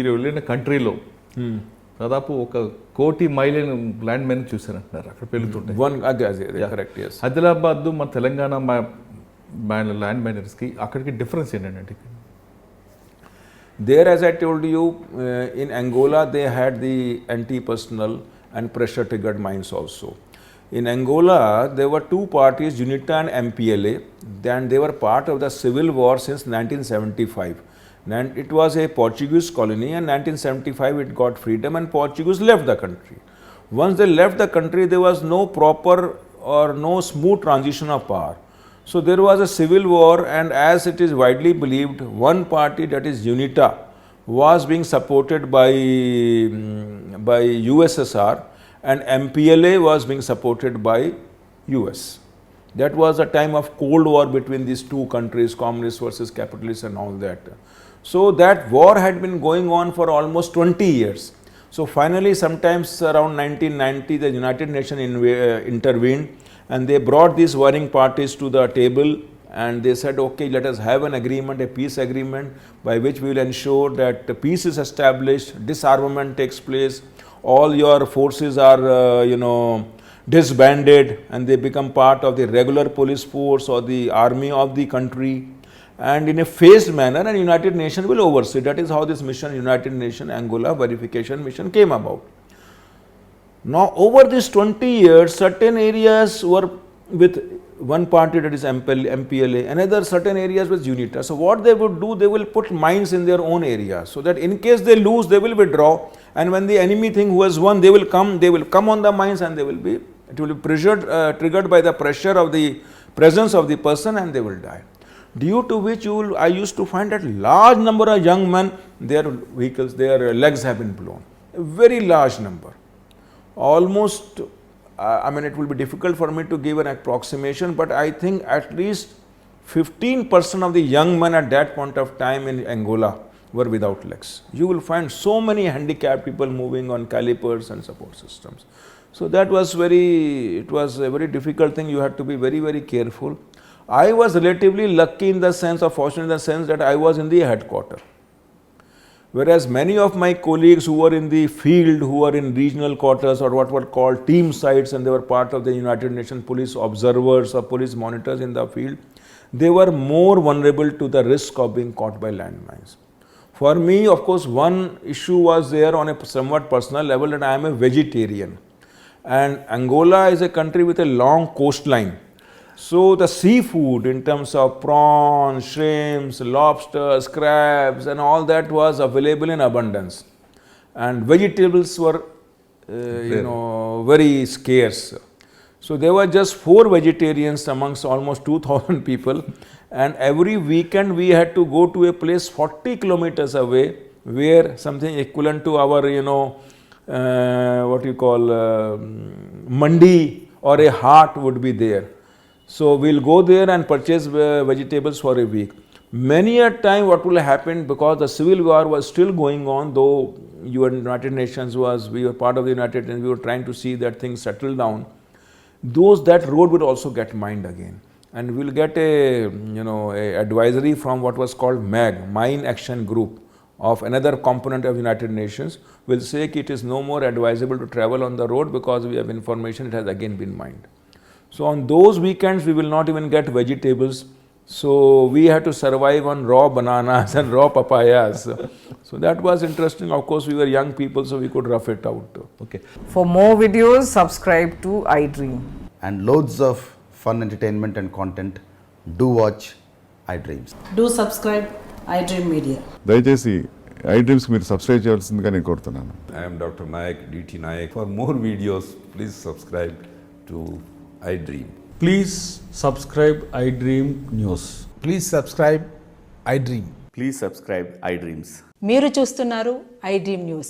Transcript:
మీరు వెళ్ళిన కంట్రీలో దాదాపు 1 కోటి మైళ్ళ ల్యాండ్ మైన్ చూసారంటున్నారు అక్కడ పెరుగుతుంటాయి. కరెక్ట్. ఆదిలాబాద్ మన తెలంగాణ ల్యాండ్ మైనర్స్కి అక్కడికి డిఫరెన్స్ ఏంటంటే? There, as I told you, in Angola they had the anti-personnel and pressure-triggered mines also. In Angola, there were two parties, UNITA and MPLA. Then they were part of the civil war since 1975. And it was a Portuguese colony, and 1975 it got freedom and Portuguese left the country. Once they left the country, there was no proper or no smooth transition of power. So there was a civil war, and as it is widely believed, one party, that is UNITA, was being supported by USSR, and MPLA was being supported by US. That was a time of Cold War between these two countries, communists versus capitalists and all that. So that war had been going on for almost 20 years. So finally, sometimes around 1990, the United Nations intervened, and they brought these warring parties to the table, and they said, okay, let us have an agreement, a peace agreement, by which we will ensure that the peace is established, disarmament takes place, all your forces are, disbanded, and they become part of the regular police force or the army of the country, and in a phased manner, and United Nations will oversee. That is how this mission, United Nations Angola verification mission, came about. Now, over these 20 years, certain areas were with one party, that is MPLA, another certain areas with UNITA. So what they would do, they will put mines in their own area, so that in case they lose, they will withdraw, and when the enemy think who has won, they will come on the mines, and it will be triggered by the pressure of the presence of the person, and they will die. Due to which I used to find that large number of young men, their vehicles, their legs have been blown. A very large number. Almost, it will be difficult for me to give an approximation, but I think at least 15% of the young men at that point of time in Angola were without legs. You will find so many handicapped people moving on calipers and support systems. So that was it was a very difficult thing. You had to be very, very careful. I was relatively lucky in the sense, or fortunate in the sense, that I was in the headquarters. Whereas many of my colleagues who were in the field, who were in regional quarters or what were called team sites, and they were part of the United Nations police observers or police monitors in the field, they were more vulnerable to the risk of being caught by landmines. For me, of course, one issue was there on a somewhat personal level, that I am a vegetarian. And Angola is a country with a long coastline. So the seafood in terms of prawns, shrimps, lobsters, crabs and all that was available in abundance, and vegetables were very scarce. So there were just 4 vegetarians amongst almost 2,000 people, and every weekend we had to go to a place 40 kilometers away, where something equivalent to our mandi or a hut would be there. So we'll go there and purchase vegetables for a week. Many a time what will happen, because the civil war was still going on, though United Nations we were part of the United Nations, we were trying to see that things settle down. That road would also get mined again, and we'll get a advisory from what was called MAG, Mine Action Group, of another component of United Nations, will say it is no more advisable to travel on the road because we have information it has again been mined. So on those weekends we will not even get vegetables, so we had to survive on raw bananas and raw papayas. So that was interesting. Of course, we were young people, so we could rough it out. Okay. For more videos, subscribe to iDream. And loads of fun entertainment and content, do watch iDreams. Do subscribe iDream Media. దయచేసి iDreams మీరు subscribe చేయాల్సిందిగా నేను కోరుతున్నాను. I am Dr. Nayak, DT Nayak. For more videos, please subscribe to iDream. Please subscribe iDream News. Please subscribe iDream. Please subscribe iDreams. మీరు చూస్తున్నారు iDream News.